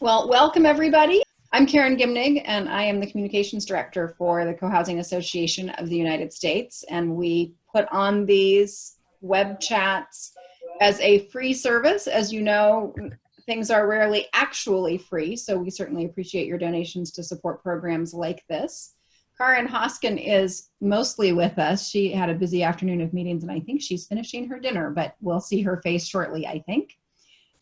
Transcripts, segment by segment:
Well, welcome everybody. I'm Karen Gimnig, and I am the Communications Director for the Co-Housing Association of the United States. And we put on these web chats as a free service. As you know, things are rarely actually free, so we certainly appreciate your donations to support programs like this. Karen Hoskin is mostly with us. She had a busy afternoon of meetings, and I think she's finishing her dinner, but we'll see her face shortly, I think.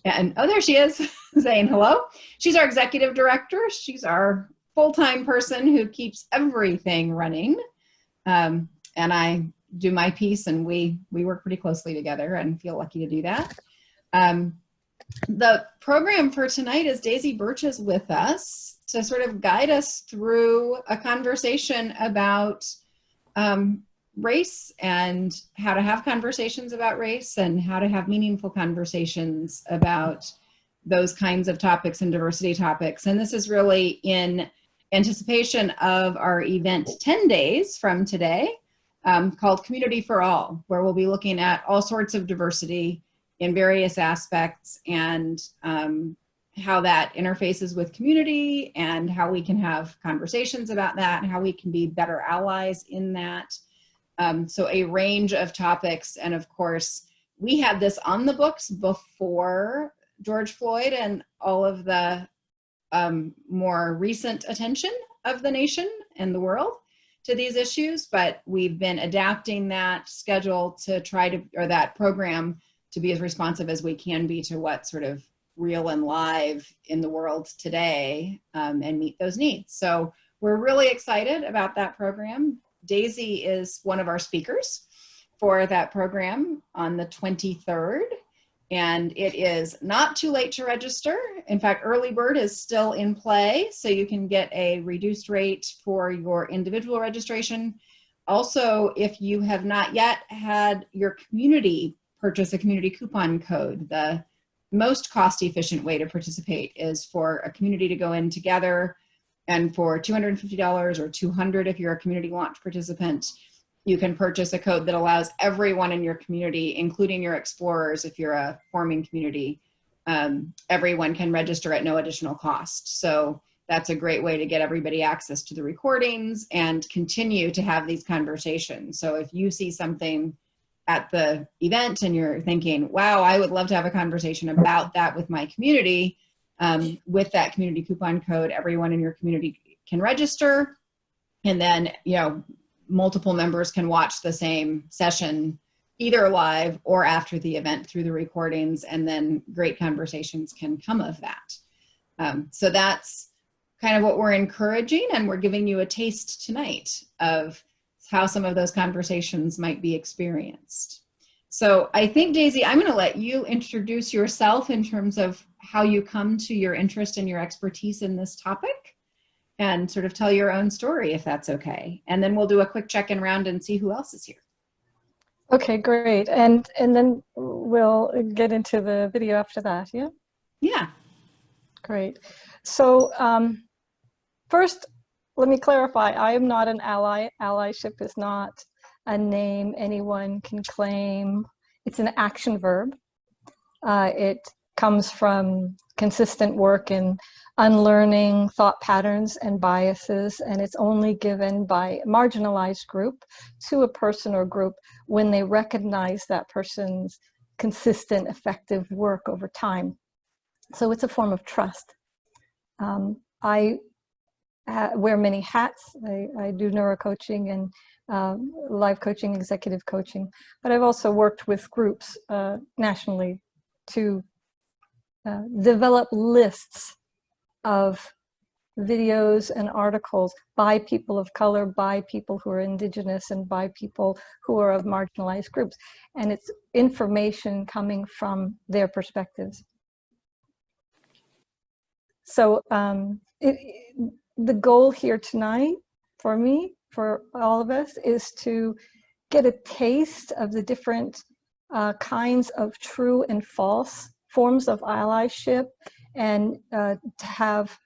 And oh, there she is saying hello. She's our executive director. She's our full-time person who keeps everything running. And I do my piece, and we work pretty closely together and feel lucky to do that. The program for tonight is Daisy Birch is with us to sort of guide us through a conversation about race and how to have conversations about race and how to have meaningful conversations about those kinds of topics and diversity topics. And this is really in anticipation of our event 10 days from today called Community for All, where we'll be looking at all sorts of diversity in various aspects and how that interfaces with community and how we can have conversations about that and how we can be better allies in that. So a range of topics, and of course, we had this on the books before George Floyd and all of the more recent attention of the nation and the world to these issues, but we've been adapting that schedule to try to, or that program to be as responsive as we can be to what's sort of real and live in the world today and meet those needs. So we're really excited about that program. Daisy is one of our speakers for that program on the 23rd, and it is not too late to register. In fact, early bird is still in play, so you can get a reduced rate for your individual registration. Also, if you have not yet had your community purchase a community coupon code, the most cost-efficient way to participate is for a community to go in together, and for $250 or $200 if you're a community launch participant, you can purchase a code that allows everyone in your community, including your explorers if you're a forming community, everyone can register at no additional cost. So that's a great way to get everybody access to the recordings and continue to have these conversations. So if you see something at the event and you're thinking, wow, I would love to have a conversation about that with my community, with that community coupon code, everyone in your community can register, and then, you know, multiple members can watch the same session either live or after the event through the recordings, and then great conversations can come of that. So that's kind of what we're encouraging, and we're giving you a taste tonight of how some of those conversations might be experienced. So I think, Daisy, I'm going to let you introduce yourself in terms of how you come to your interest and your expertise in this topic, and sort of tell your own story, if that's okay. And then we'll do a quick check-in round and see who else is here. Okay, great. And then we'll get into the video after that, yeah? Yeah. Great. So first, let me clarify, I am not an ally. Allyship is not a name anyone can claim. It's an action verb. It comes from consistent work in unlearning thought patterns and biases, and it's only given by a marginalized group to a person or group when they recognize that person's consistent, effective work over time. So it's a form of trust. I wear many hats. I do neurocoaching and life coaching, executive coaching, but I've also worked with groups nationally to develop lists of videos and articles by people of color, by people who are indigenous, and by people who are of marginalized groups. And it's information coming from their perspectives. So the goal here tonight for me, for all of us, is to get a taste of the different kinds of true and false forms of allyship, and to have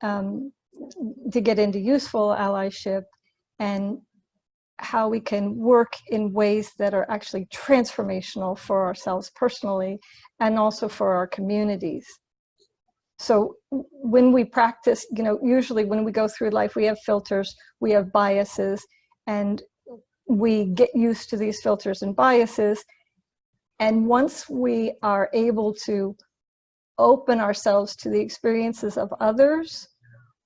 to get into useful allyship and how we can work in ways that are actually transformational for ourselves personally and also for our communities. So when we practice, you know, usually when we go through life, we have filters, we have biases, and we get used to these filters and biases. And once we are able to open ourselves to the experiences of others,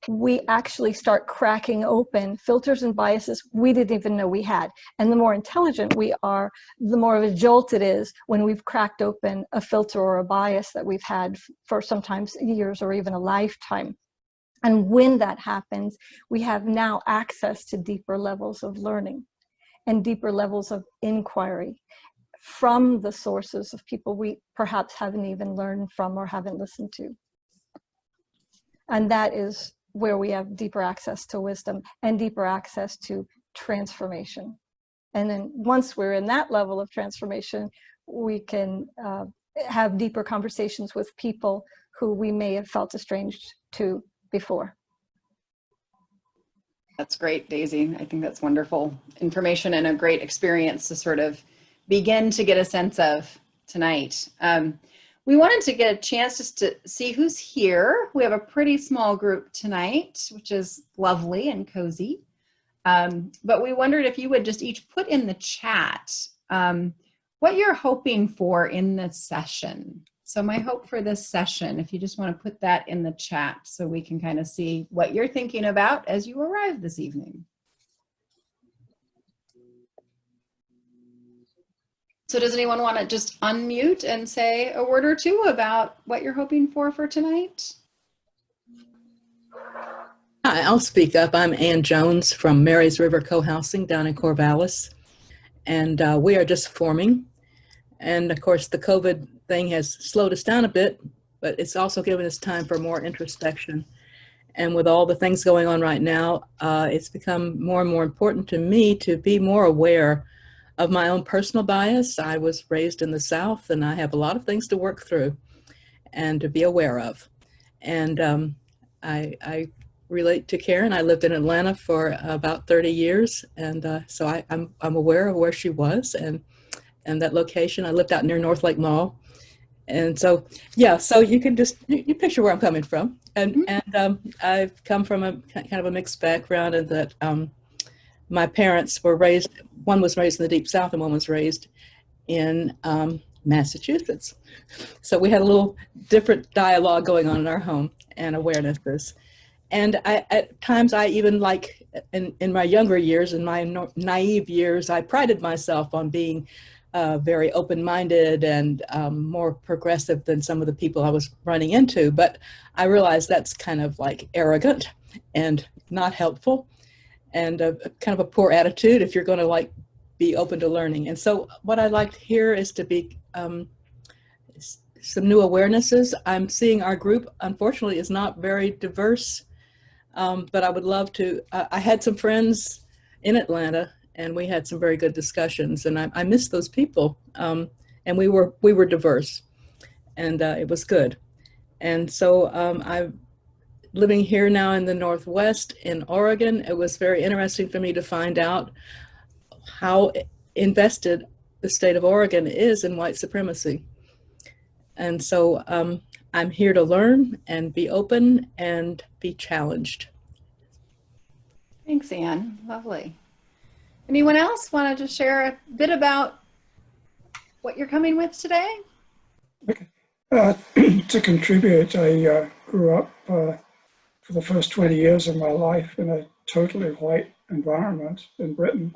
we actually start cracking open filters and biases we didn't even know we had. And the more intelligent we are, the more of a jolt it is when we've cracked open a filter or a bias that we've had for sometimes years or even a lifetime. And when that happens, we have now access to deeper levels of learning and deeper levels of inquiry from the sources of people we perhaps haven't even learned from or haven't listened to. And that is where we have deeper access to wisdom and deeper access to transformation. And then once we're in that level of transformation, we can have deeper conversations with people who we may have felt estranged to before. That's great, Daisy. I think that's wonderful information and a great experience to sort of begin to get a sense of tonight. We wanted to get a chance just to see who's here. We have a pretty small group tonight, which is lovely and cozy. But we wondered if you would just each put in the chat what you're hoping for in this session. So my hope for this session, if you just want to put that in the chat so we can kind of see what you're thinking about as you arrive this evening. So does anyone want to just unmute and say a word or two about what you're hoping for tonight? Hi, I'll speak up. I'm Ann Jones from Mary's River Co-Housing down in Corvallis, and we are just forming. And of course, the COVID thing has slowed us down a bit, but it's also given us time for more introspection. And with all the things going on right now, it's become more and more important to me to be more aware of my own personal bias. I was raised in the South, and I have a lot of things to work through and to be aware of. And I relate to Karen. I lived in Atlanta for about 30 years, and so I'm aware of where she was and that location. I lived out near North Lake Mall, and so yeah. So you can just you picture where I'm coming from, and I've come from a kind of a mixed background, in that my parents were raised. One was raised in the Deep South, and one was raised in Massachusetts. So we had a little different dialogue going on in our home and awarenesses. And at times I even, like in my younger years, in my naive years, I prided myself on being very open-minded and more progressive than some of the people I was running into. But I realized that's kind of like arrogant and not helpful, and kind of a poor attitude if you're going to like be open to learning. And so what I'd like here is to be some new awarenesses. I'm seeing our group, unfortunately, is not very diverse. But I would love to. I had some friends in Atlanta, and we had some very good discussions, and I miss those people. And we were diverse, and it was good. And so I'm living here now in the Northwest in Oregon. It was very interesting for me to find out how invested the state of Oregon is in white supremacy. And so I'm here to learn and be open and be challenged. Thanks, Anne. Lovely. Anyone else want to just share a bit about what you're coming with today? Okay. To contribute, I grew up for the first 20 years of my life in a totally white environment in Britain.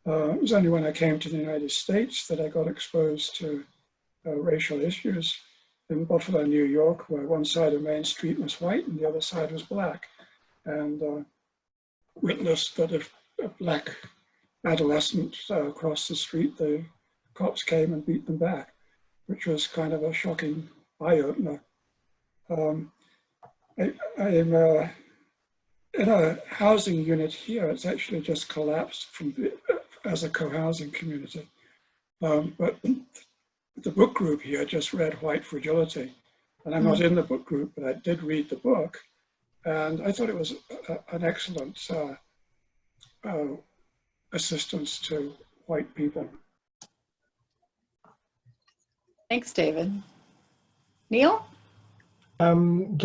It was only when I came to the United States that I got exposed to racial issues in Buffalo, New York, where one side of Main Street was white and the other side was black. And witnessed that if a black adolescent crossed the street, the cops came and beat them back, which was kind of a shocking eye-opener. I'm in a housing unit here. It's actually just collapsed as a co-housing community. But the book group here just read White Fragility. And I'm not in the book group, but I did read the book. And I thought it was an excellent assistance to white people. Thanks, David. Neil? I'm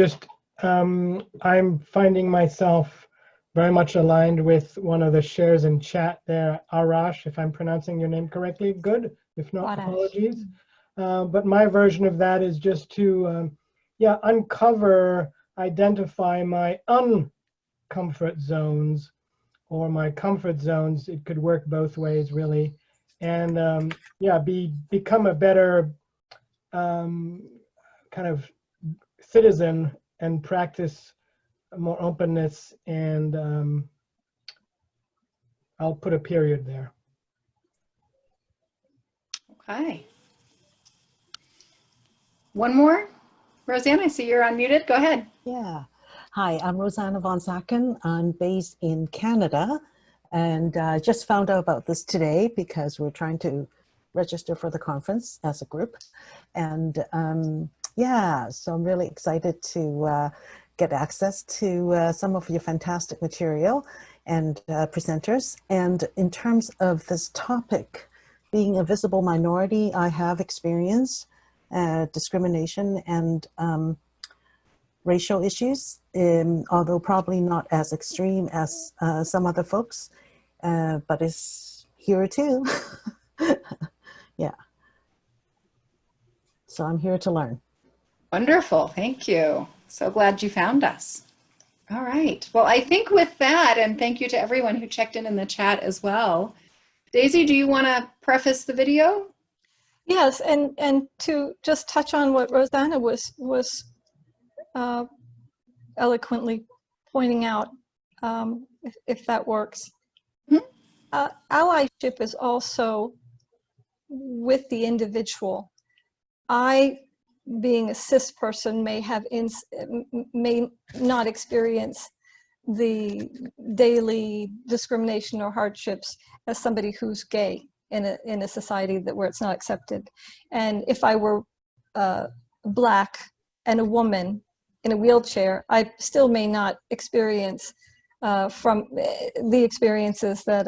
finding myself very much aligned with one of the shares in chat there, Arash, if I'm pronouncing your name correctly. Good. If not, Arash. apologies. But my version of that is just to, uncover, identify my uncomfort zones or my comfort zones. It could work both ways, really. And become a better kind of citizen and practice more openness, and I'll put a period there. Okay. One more. Roseanne, I see you're unmuted. Go ahead. Yeah. Hi, I'm Rosanna Von Sacken. I'm based in Canada, and just found out about this today because we're trying to register for the conference as a group. And so I'm really excited to get access to some of your fantastic material and presenters. And in terms of this topic, being a visible minority, I have experienced discrimination and racial issues, although probably not as extreme as some other folks, but it's here too. Yeah. So I'm here to learn. Wonderful. Thank you. So glad you found us. All right. Well, I think with that, and thank you to everyone who checked in the chat as well. Daisy, do you want to preface the video? Yes, and to just touch on what Rosanna was eloquently pointing out, if that works. Mm-hmm. Allyship is also with the individual. I, being a cis person, may not experience the daily discrimination or hardships as somebody who's gay in a society where it's not accepted. And if I were Black and a woman in a wheelchair, I still may not experience from the experiences that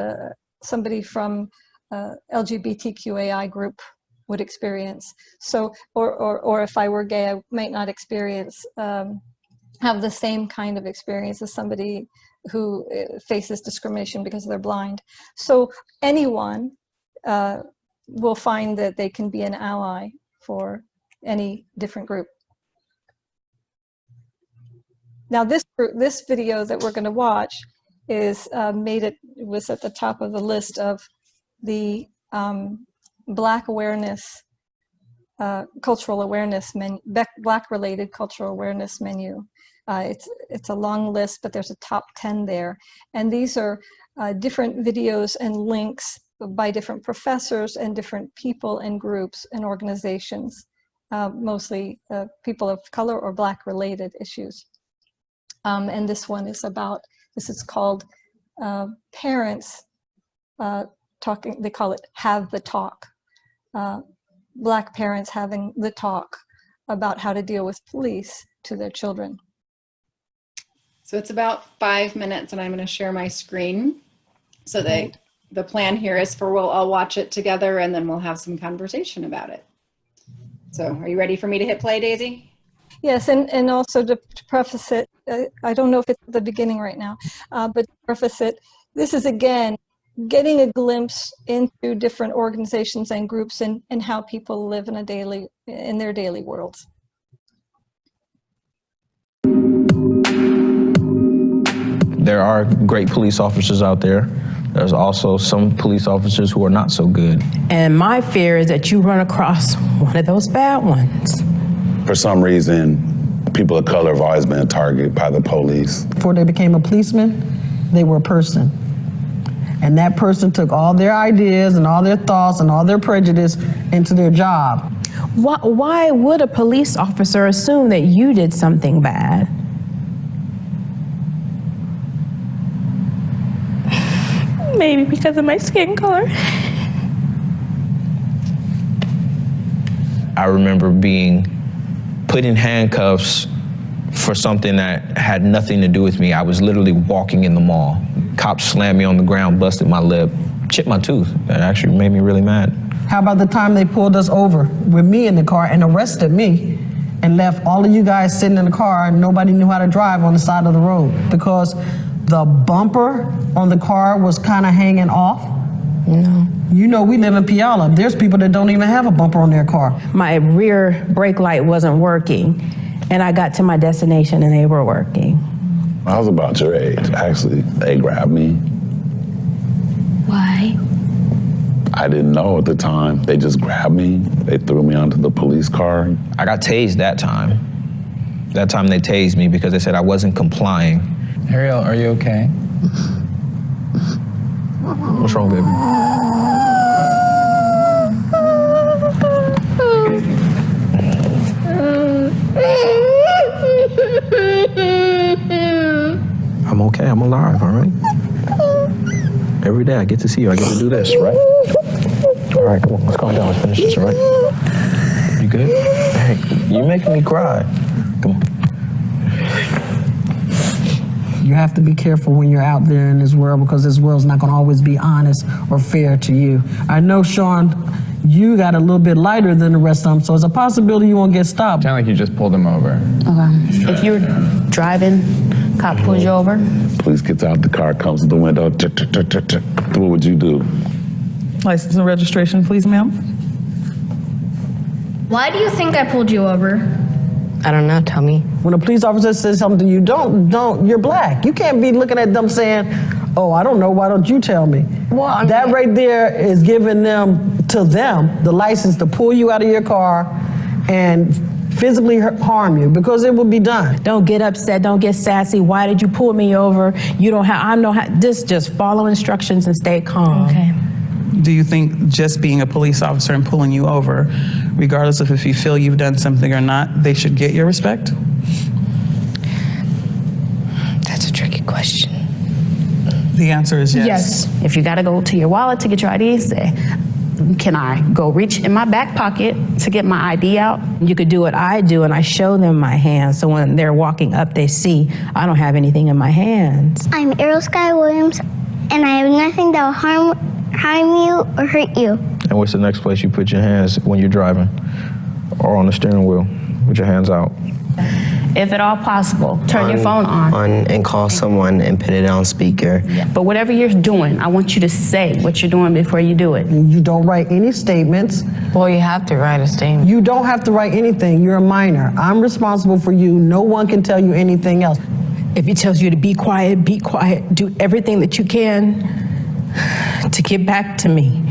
somebody from LGBTQAI group would experience. So, or if I were gay, I might not experience, have the same kind of experience as somebody who faces discrimination because they're blind. So anyone will find that they can be an ally for any different group. Now this video that we're going to watch is was at the top of the list of the Black awareness, cultural awareness menu, Black related cultural awareness menu. It's a long list, but there's a top 10 there. And these are different videos and links by different professors and different people and groups and organizations, mostly people of color or Black related issues. And this one is this is called Parents Talking, they call it Have the Talk. Black parents having the talk about how to deal with police to their children. So it's about 5 minutes, and I'm going to share my screen. So the plan here is we'll all watch it together, and then we'll have some conversation about it. So are you ready for me to hit play, Daisy? Yes, and also to preface it, I don't know if it's at the beginning right now, but to preface it, this is again getting a glimpse into different organizations and groups and how people live in their daily worlds. There are great police officers out there. There's also some police officers who are not so good. And my fear is that you run across one of those bad ones. For some reason, people of color have always been a target by the police. Before they became a policeman, they were a person. And that person took all their ideas and all their thoughts and all their prejudice into their job. Why would a police officer assume that you did something bad? Maybe because of my skin color. I remember being put in handcuffs for something that had nothing to do with me. I was literally walking in the mall. Cops slammed me on the ground, busted my lip, chipped my tooth. That actually made me really mad. How about the time they pulled us over with me in the car and arrested me and left all of you guys sitting in the car and nobody knew how to drive on the side of the road because the bumper on the car was kind of hanging off? No. You know, we live in Puyallup. There's people that don't even have a bumper on their car. My rear brake light wasn't working, and I got to my destination and they were working. I was about your age, actually. They grabbed me. Why? I didn't know at the time. They just grabbed me. They threw me onto the police car. I got tased that time. That time they tased me because they said I wasn't complying. Ariel, are you okay? What's wrong, baby? I'm okay, I'm alive, all right? Every day I get to see you, I get to do this, right? All right, come on, let's calm down, let's finish this, all right? You good? Hey, you're making me cry. Come on. You have to be careful when you're out there in this world because this world's not going to always be honest or fair to you. I know, Sean, you got a little bit lighter than the rest of them, so it's a possibility you won't get stopped. Sound like you just pulled him over. Okay. If you're driving, cop pulls you over. Police gets out the car, comes to the window. What would you do? License and registration, please, ma'am. Why do you think I pulled you over? I don't know, tell me. When a police officer says something to you, don't, you're black. You can't be looking at them saying, oh, I don't know, why don't you tell me? Well, I mean, that right there is giving them the license to pull you out of your car and physically harm you because it will be done. Don't get upset, don't get sassy. Why did you pull me over? You don't have, I know how, just follow instructions and stay calm. Okay. Do you think just being a police officer and pulling you over, regardless of if you feel you've done something or not, they should get your respect? That's a tricky question. The answer is yes. Yes. If you got to go to your wallet to get your ID, say, can I go reach in my back pocket to get my ID out? You could do what I do, and I show them my hands, so when they're walking up, they see I don't have anything in my hands. I'm Ariel Sky Williams, and I have nothing that will harm you or hurt you. And what's the next place you put your hands when you're driving or on the steering wheel with your hands out? If at all possible, turn your phone on. And call someone and put it on speaker. Yeah. But whatever you're doing, I want you to say what you're doing before you do it. You don't write any statements. Well, you have to write a statement. You don't have to write anything. You're a minor. I'm responsible for you. No one can tell you anything else. If he tells you to be quiet, do everything that you can to get back to me.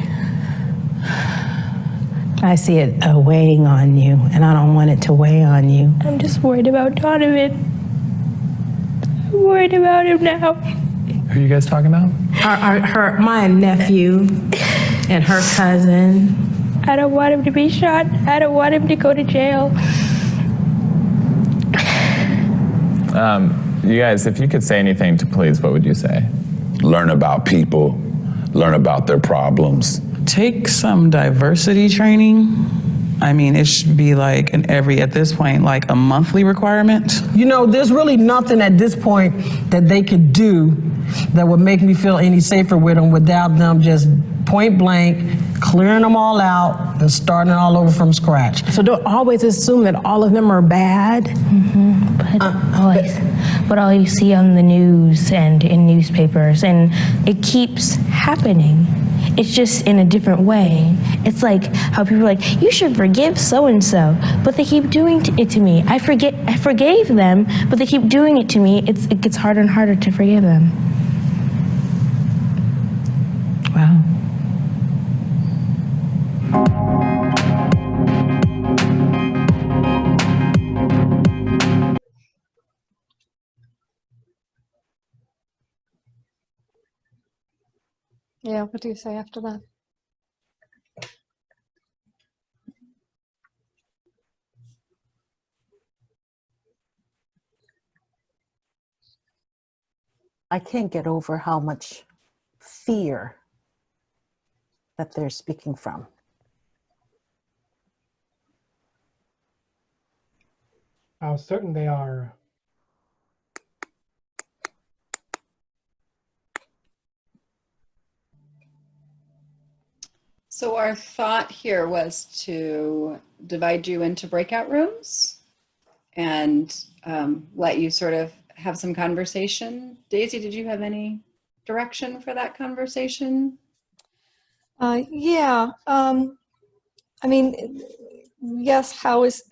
I see it weighing on you, and I don't want it to weigh on you. I'm just worried about Donovan. I'm worried about him now. Who are you guys talking about? My nephew and her cousin. I don't want him to be shot. I don't want him to go to jail. You guys, if you could say anything to police, what would you say? Learn about people, learn about their problems. Take some diversity training. I mean, it should be like at this point, like a monthly requirement. You know, there's really nothing at this point that they could do that would make me feel any safer with them without them just point blank, clearing them all out and starting all over from scratch. So don't always assume that all of them are bad. Mm-hmm. But all you see on the news and in newspapers, and it keeps happening. It's just in a different way. It's like how people are like, you should forgive so-and-so, but they keep doing it to me. I forgave them, but they keep doing it to me. It gets harder and harder to forgive them. Wow. Yeah, what do you say after that? I can't get over how much fear that they're speaking from. How certain they are. So our thought here was to divide you into breakout rooms and let you sort of have some conversation. Daisy, did you have any direction for that conversation? Yeah. I mean, yes. How is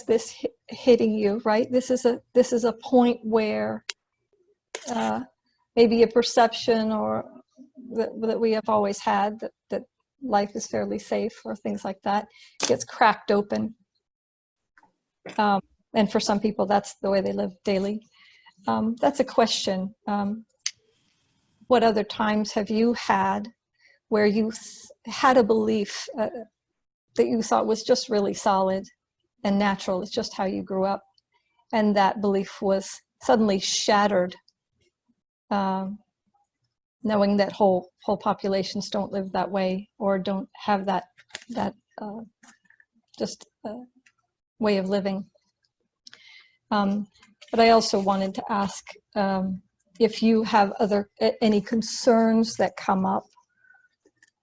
this hitting you? Right. This is a point where maybe a perception or that we have always had that life is fairly safe or things like that gets cracked open. And for some people, that's the way they live daily. That's a question. What other times have you had where you had a belief that you thought was just really solid and natural? It's just how you grew up. And that belief was suddenly shattered, knowing that whole populations don't live that way or don't have that just way of living. But I also wanted to ask if you have any concerns that come up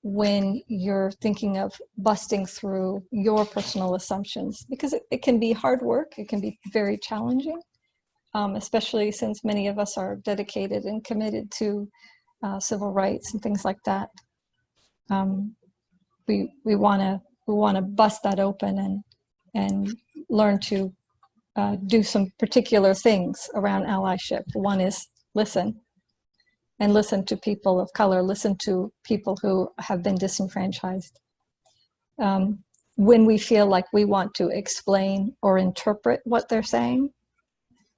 when you're thinking of busting through your personal assumptions, because it can be hard work, it can be very challenging, especially since many of us are dedicated and committed to civil rights and things like that. We want to bust that open and learn to do some particular things around allyship. One is listen, and listen to people of color, listen to people who have been disenfranchised. When we feel like we want to explain or interpret what they're saying,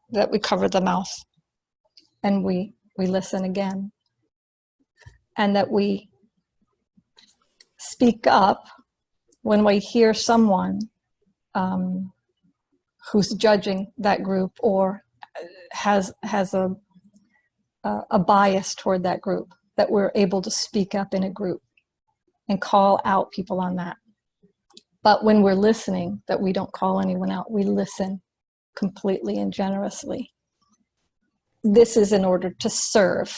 that we cover the mouth and we listen again, and that we speak up when we hear someone who's judging that group or has a bias toward that group, that we're able to speak up in a group and call out people on that. But when we're listening, that we don't call anyone out, we listen completely and generously. This is in order to serve.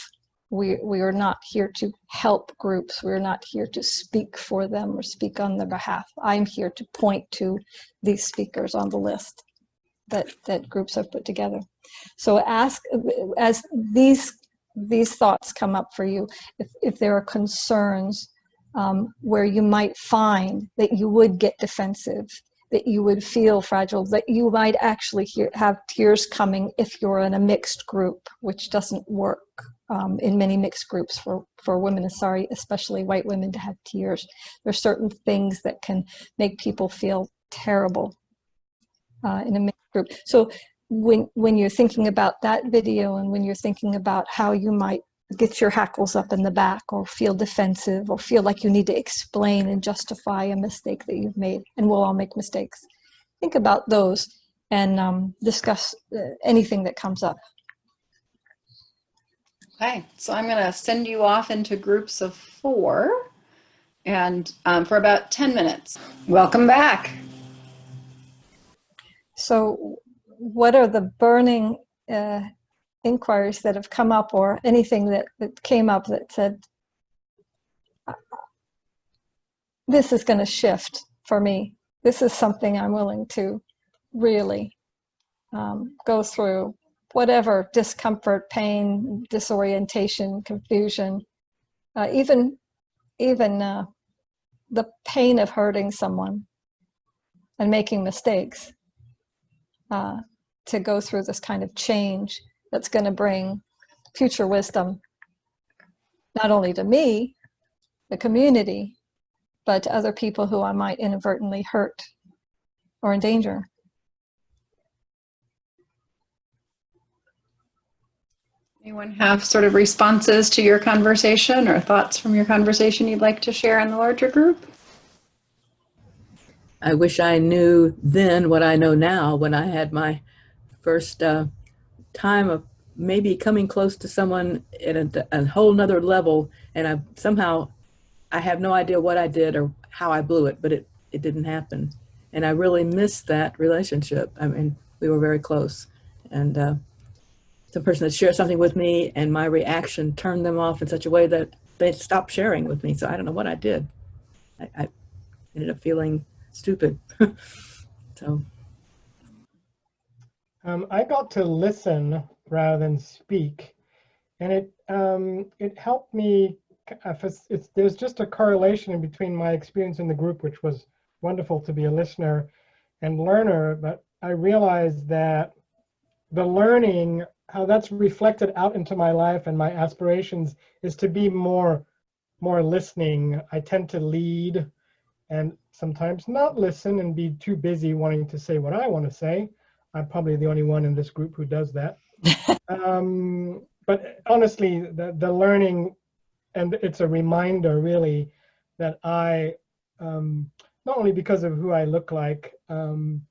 We are not here to help groups. We're not here to speak for them or speak on their behalf. I'm here to point to these speakers on the list that groups have put together. So ask, as these thoughts come up for you, if there are concerns where you might find that you would get defensive, that you would feel fragile, that you might actually have tears coming if you're in a mixed group, which doesn't work in many mixed groups for women, sorry, especially white women, to have tears. There's certain things that can make people feel terrible in a mixed group. So when you're thinking about that video, and when you're thinking about how you might get your hackles up in the back or feel defensive or feel like you need to explain and justify a mistake that you've made, and we'll all make mistakes, think about those and discuss anything that comes up. Okay, so I'm going to send you off into groups of 4 and for about 10 minutes. Welcome back. So what are the burning inquiries that have come up, or anything that came up that said, this is going to shift for me. This is something I'm willing to really go through, whatever discomfort, pain, disorientation, confusion, even the pain of hurting someone and making mistakes, to go through this kind of change that's going to bring future wisdom, not only to me, the community, but to other people who I might inadvertently hurt or endanger. Anyone have sort of responses to your conversation or thoughts from your conversation you'd like to share in the larger group? I wish I knew then what I know now, when I had my first time of maybe coming close to someone at a whole nother level, and I have no idea what I did or how I blew it, but it didn't happen. And I really missed that relationship. I mean, we were very close. And the person that shared something with me, and my reaction turned them off in such a way that they stopped sharing with me. So I don't know what I did. I ended up feeling stupid. So. I got to listen rather than speak, and it helped me. There's just a correlation between my experience in the group, which was wonderful to be a listener and learner, but I realized that the learning, how that's reflected out into my life and my aspirations, is to be more listening. I tend to lead and sometimes not listen and be too busy wanting to say what I want to say. I'm probably the only one in this group who does that. But honestly, the learning, and it's a reminder really that I, not only because of who I look like, and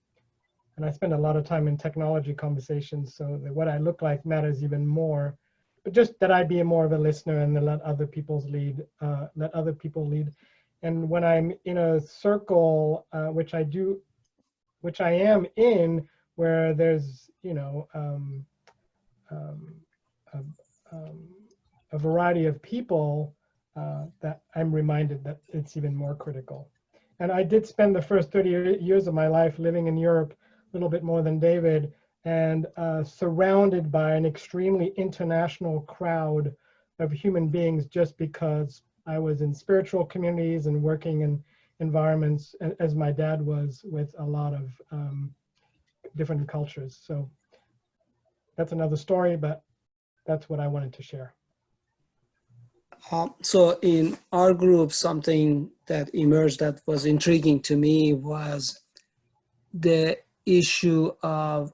I spend a lot of time in technology conversations, so that what I look like matters even more, but just that I be more of a listener and then let other people lead. And when I'm in a circle, which I am in, where there's, you know, a variety of people, that I'm reminded that it's even more critical. And I did spend the first 30 years of my life living in Europe, a little bit more than David, and surrounded by an extremely international crowd of human beings, just because I was in spiritual communities and working in environments, as my dad was, with a lot of different cultures. So that's another story, but that's what I wanted to share. So in our group, something that emerged that was intriguing to me was the issue of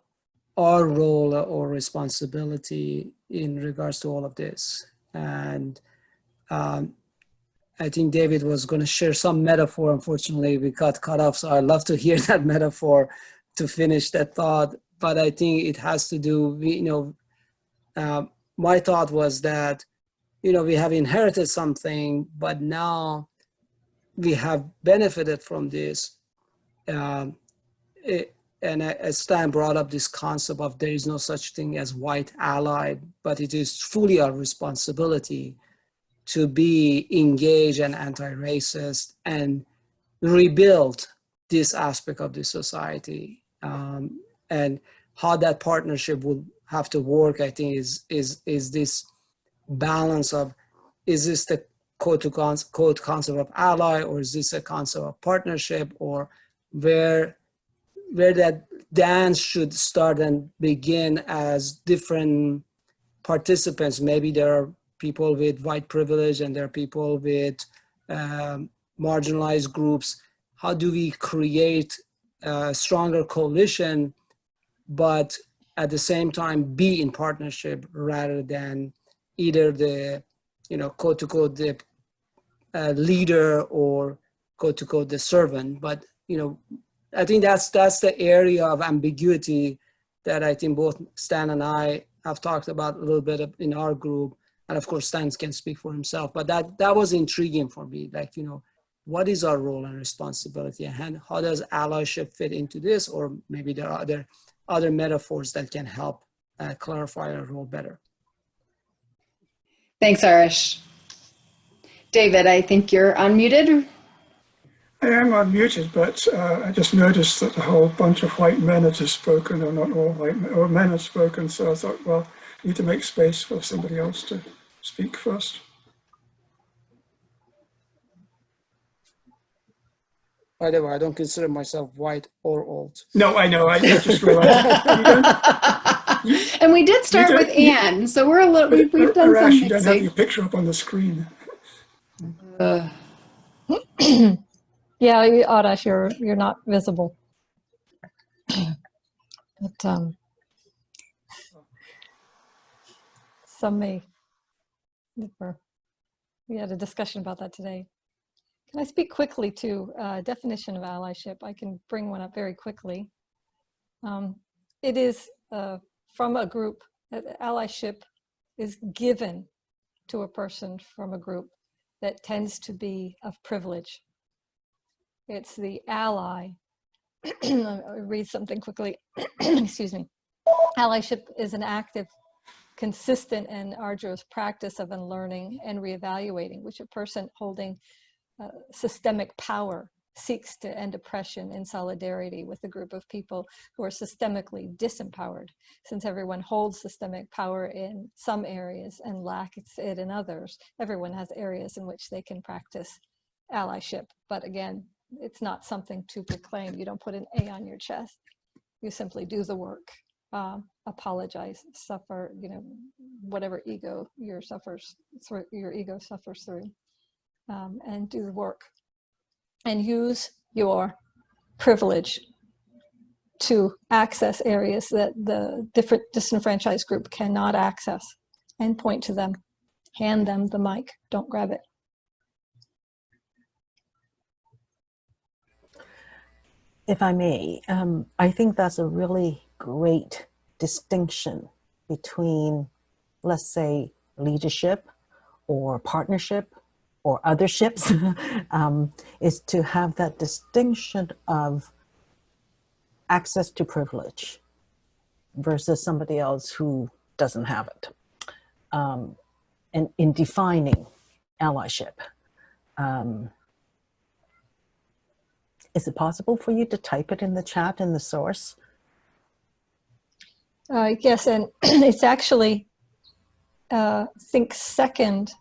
our role or responsibility in regards to all of this. And I think David was going to share some metaphor. Unfortunately, we got cut off, so I'd love to hear that metaphor to finish that thought. But I think it has to do, you know, my thought was that, you know, we have inherited something, but now we have benefited from this. And as Stan brought up this concept of there is no such thing as white ally, but it is fully our responsibility to be engaged and anti-racist and rebuild this aspect of the society. And how that partnership would have to work, I think, is this balance of, is this the code concept of ally, or is this a concept of partnership, or where that dance should start and begin as different participants. Maybe there are people with white privilege and there are people with marginalized groups. How do we create a stronger coalition, but at the same time be in partnership rather than either the, you know, quote unquote, the leader or quote unquote, the servant. But, you know, I think that's the area of ambiguity that I think both Stan and I have talked about a little bit in our group. And of course, Stan can speak for himself, but that was intriguing for me. Like, you know, what is our role and responsibility, and how does allyship fit into this? Or maybe there are other metaphors that can help clarify our role better. Thanks, Arish. David, I think you're unmuted. I am unmuted, but I just noticed that a whole bunch of white men had just spoken, or not all white men, or men had spoken. So I thought, well, I need to make space for somebody else to speak first. By the way, I don't consider myself white or old. No, I know. I just realized. And we did start with Anne, so we're a little. We've done Arash, some you don't have mixing. your picture up on the screen. Yeah, Arash, you're not visible. But some may differ. We had a discussion about that today. Can I speak quickly to definition of allyship? I can bring one up very quickly. It is from a group. Allyship is given to a person from a group that tends to be of privilege. It's the ally. I'll read something quickly. Excuse me. Allyship is an active, consistent, and arduous practice of unlearning and reevaluating, which a person holding systemic power seeks to end oppression in solidarity with a group of people who are systemically disempowered. Since everyone holds systemic power in some areas and lacks it in others, everyone has areas in which they can practice allyship. But again, it's not something to proclaim. You don't put an A on your chest. You simply do the work, apologize, suffer, whatever ego your ego suffers through, and do the work. And use your privilege to access areas that the different disenfranchised group cannot access, and point to them. Hand them the mic, don't grab it. If I may, I think that's a really great distinction between, let's say, leadership or partnership or other ships, is to have that distinction of access to privilege versus somebody else who doesn't have it. And in defining allyship, is it possible for you to type it in the chat in the source? Yes, and it's actually, I think, second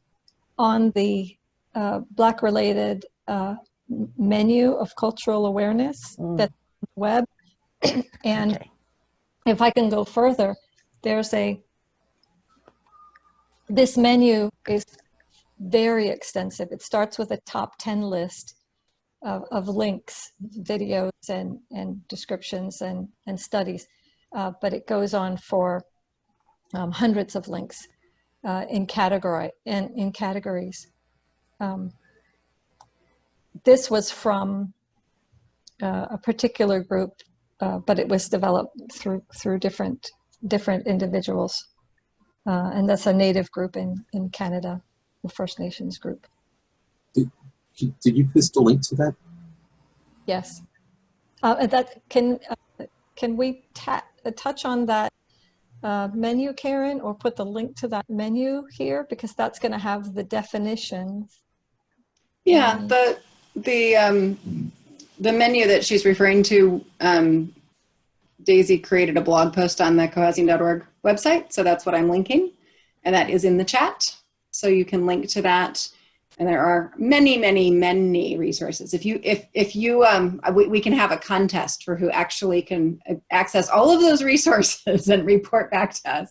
on the Black-related menu of cultural awareness that's on the web. And if I can go further, this menu is very extensive. It starts with a top 10 list of links, videos, and descriptions and studies, but it goes on for hundreds of links in categories. This was from a particular group, but it was developed through different individuals, and that's a Native group in Canada, the First Nations group. Did you post a link to that? Yes. That can we touch on that menu, Karen, or put the link to that menu here, because that's going to have the definitions. Yeah, the menu that she's referring to, Daisy created a blog post on the cohousing.org website, so that's what I'm linking, and that is in the chat, so you can link to that. And there are many resources. If you we can have a contest for who actually can access all of those resources and report back to us.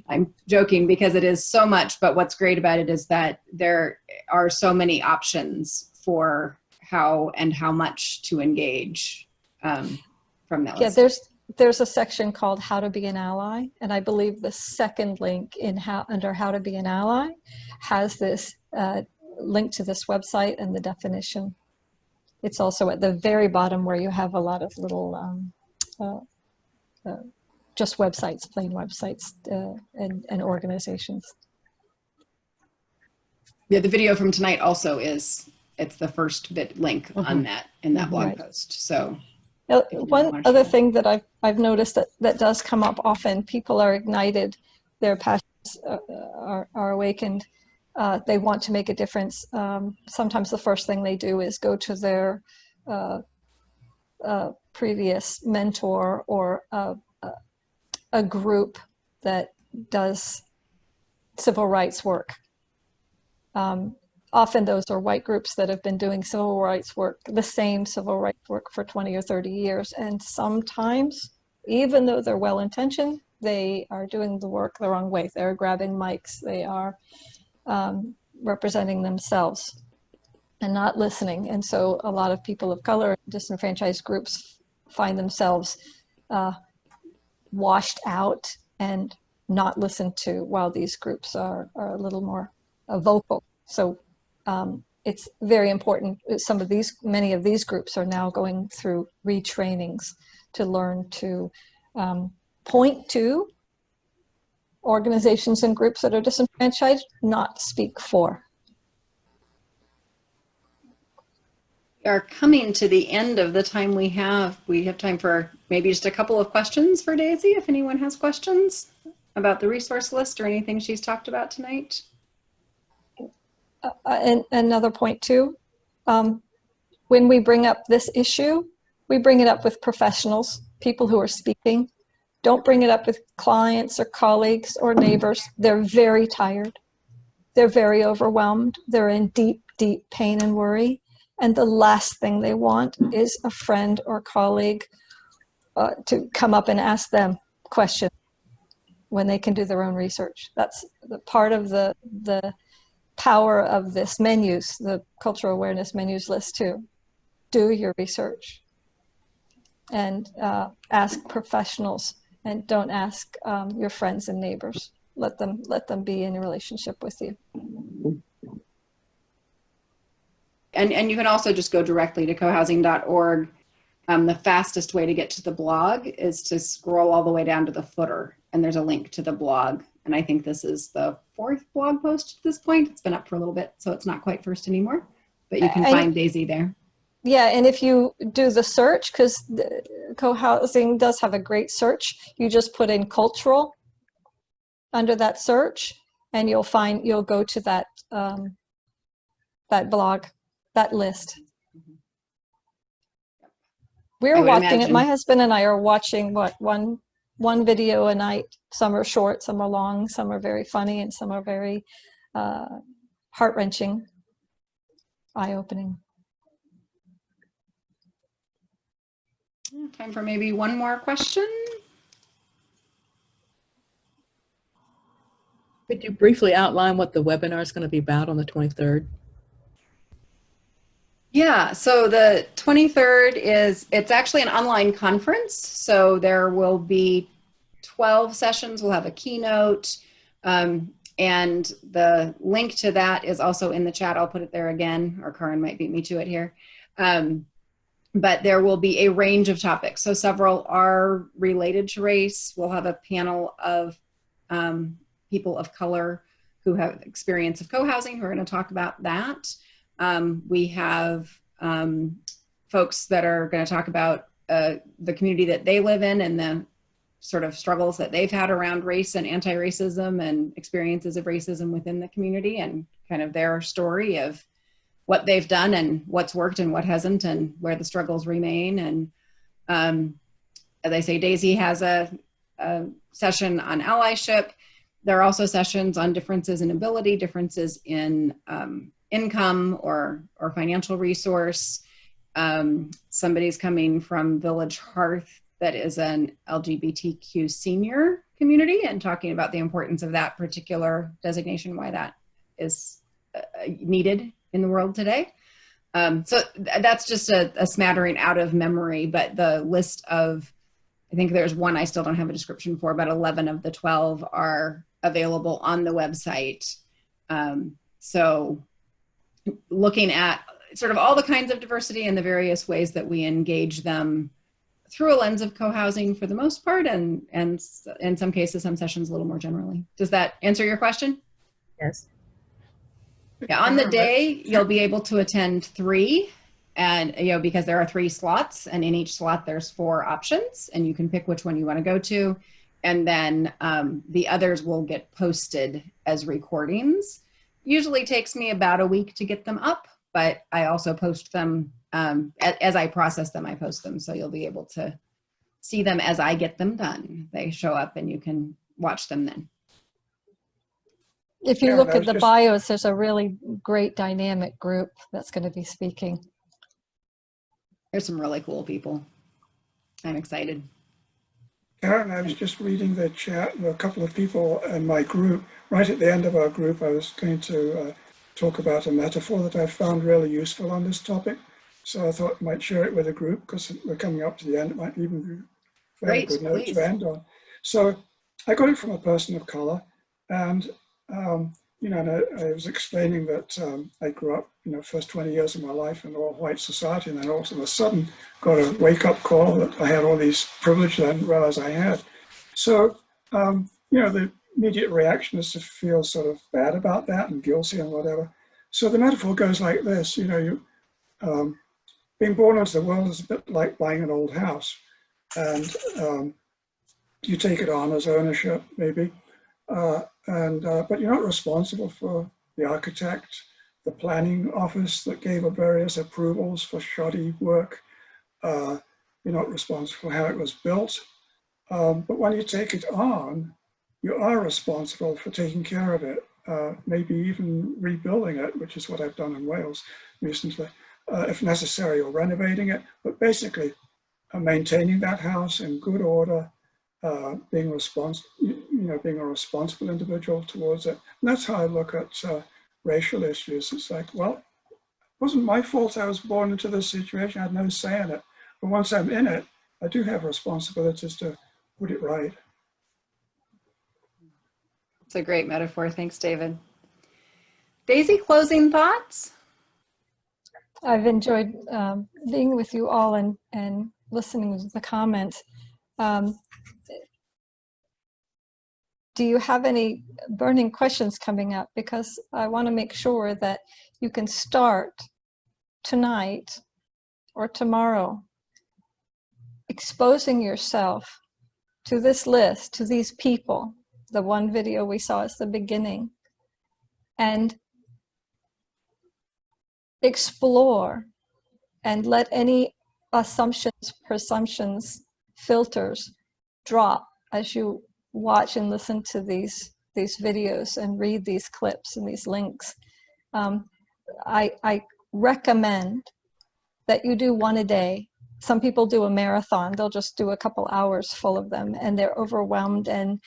I'm joking because it is so much, but what's great about it is that there are so many options for how and how much to engage from that list. Yeah, there's a section called How to Be an Ally, and I believe the second link under How to Be an Ally has this link to this website and the definition. It's also at the very bottom where you have a lot of little just websites, plain websites, and organizations. Yeah, the video from tonight also it's the first bit link on that in that blog post. So one other thing that I've noticed that does come up often: people are ignited, their passions are awakened. They want to make a difference. Sometimes the first thing they do is go to their previous mentor or a group that does civil rights work. Often those are white groups that have been doing civil rights work, the same civil rights work for 20 or 30 years. And sometimes, even though they're well-intentioned, they are doing the work the wrong way. They're grabbing mics. They are representing themselves and not listening. And so a lot of people of color, disenfranchised groups, find themselves washed out and not listened to, while these groups are a little more vocal. So it's very important. Many of these groups are now going through retrainings to learn to point to organizations and groups that are disenfranchised, not speak for. We are coming to the end of the time we have. We have time for maybe just a couple of questions for Daisy, if anyone has questions about the resource list or anything she's talked about tonight. And another point too, when we bring up this issue, we bring it up with professionals, people who are speaking. Don't bring it up with clients or colleagues or neighbors. They're very tired. They're very overwhelmed. They're in deep, deep pain and worry. And the last thing they want is a friend or colleague to come up and ask them questions when they can do their own research. That's the part of the power of this menus, the cultural awareness menus list too. Do your research and ask professionals, and don't ask your friends and neighbors. Let them be in a relationship with you. And you can also just go directly to cohousing.org. The fastest way to get to the blog is to scroll all the way down to the footer, and there's a link to the blog. And I think this is the 4th blog post at this point. It's been up for a little bit, so it's not quite first anymore, but you can find Daisy there. Yeah, and if you do the search, because cohousing does have a great search, you just put in cultural under that search, and you'll go to that that blog, that list. We're watching it. My husband and I are watching one video a night. Some are short, some are long, some are very funny, and some are very heart-wrenching, eye-opening. Time for maybe one more question. Could you briefly outline what the webinar is going to be about on the 23rd? Yeah, so the 23rd it's actually an online conference. So there will be 12 sessions. We'll have a keynote. And the link to that is also in the chat. I'll put it there again, or Karin might beat me to it here. But there will be a range of topics. So several are related to race. We'll have a panel of people of color who have experience of co-housing who are going to talk about that. We have folks that are going to talk about the community that they live in and the sort of struggles that they've had around race and anti-racism and experiences of racism within the community, and kind of their story of what they've done and what's worked and what hasn't, and where the struggles remain. And as I say, Daisy has a session on allyship. There are also sessions on differences in ability, differences in income or financial resource. Somebody's coming from Village Hearth that is an LGBTQ senior community, and talking about the importance of that particular designation, why that is needed in the world today. So that's just a smattering out of memory, but the list of, I think there's one I still don't have a description for, but 11 of the 12 are available on the website. So looking at sort of all the kinds of diversity and the various ways that we engage them through a lens of co-housing for the most part, and in some cases, some sessions a little more generally. Does that answer your question? Yes. Yeah, on the day, you'll be able to attend 3, and because there are 3 slots, and in each slot there's 4 options, and you can pick which one you want to go to. And then the others will get posted as recordings. Usually takes me about a week to get them up, but I also post them as I process them, I post them. So you'll be able to see them as I get them done. They show up and you can watch them then. If you look at the bios, there's a really great dynamic group that's going to be speaking. There's some really cool people. I'm excited. Karen, I was just reading the chat with a couple of people in my group. Right at the end of our group, I was going to talk about a metaphor that I found really useful on this topic. So I thought I might share it with the group, because we're coming up to the end. It might even be a very good note to end on. So I got it from a person of color, and and I was explaining that I grew up, first 20 years of my life in all white society, and then all of a sudden got a wake-up call that I had all these privileges I didn't realize I had. So, the immediate reaction is to feel sort of bad about that and guilty and whatever. So the metaphor goes like this, being born into the world is a bit like buying an old house, and you take it on as ownership, maybe. But you're not responsible for the architect the planning office that gave various approvals for shoddy work. You're not responsible for how it was built. But when you take it on, you are responsible for taking care of it, maybe even rebuilding it, which is what I've done in Wales recently, if necessary, or renovating it. But basically, maintaining that house in good order, being being a responsible individual towards it. And that's how I look at racial issues. It's like, well, it wasn't my fault I was born into this situation. I had no say in it. But once I'm in it, I do have responsibilities to put it right. It's a great metaphor. Thanks, David. Daisy, closing thoughts? I've enjoyed being with you all and listening to the comments. Do you have any burning questions coming up? Because I want to make sure that you can start tonight or tomorrow exposing yourself to this list, to these people. The one video we saw is the beginning. And explore and let any assumptions, presumptions, filters drop as you watch and listen to these videos and read these clips and these links. I recommend that you do one a day. Some people do a marathon. They'll just do a couple hours full of them, and they're overwhelmed and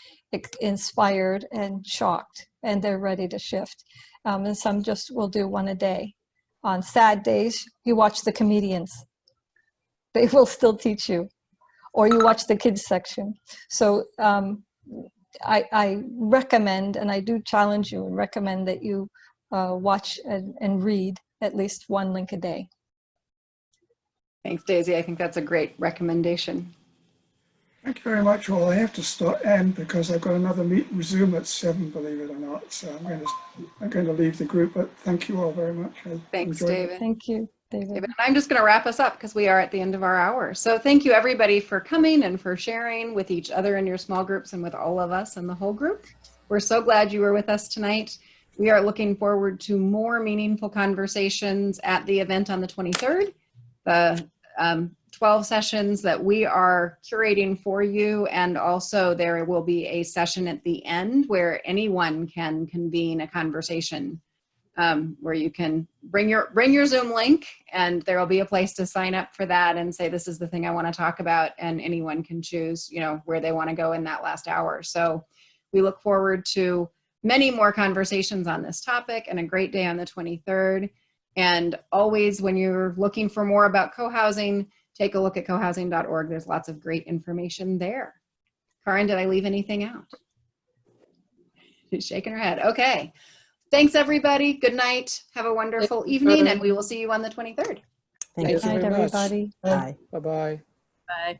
inspired and shocked, and they're ready to shift. And some just will do one a day. On sad days, you watch the comedians. They will still teach you. Or you watch the kids section. So I recommend, and I do challenge you and recommend that you watch and read at least one link a day. Thanks, Daisy. I think that's a great recommendation. Thank you very much, all. I have to end because I've got another Zoom at 7, believe it or not. So I'm going to leave the group, but thank you all very much. Thanks, David. Thank you, David. And I'm just going to wrap us up because we are at the end of our hour. So thank you, everybody, for coming and for sharing with each other in your small groups and with all of us and the whole group. We're so glad you were with us tonight. We are looking forward to more meaningful conversations at the event on the 23rd. The 12 sessions that we are curating for you, and also there will be a session at the end where anyone can convene a conversation, where you can bring your Zoom link, and there will be a place to sign up for that and say, this is the thing I want to talk about, and anyone can choose, where they want to go in that last hour. So we look forward to many more conversations on this topic, and a great day on the 23rd. And always, when you're looking for more about co-housing, take a look at cohousing.org. There's lots of great information there. Karin, did I leave anything out? She's shaking her head. Okay. Thanks, everybody. Good night. Have a wonderful evening, and we will see you on the 23rd. Thank you Good night, everybody. Bye. Bye-bye. Bye.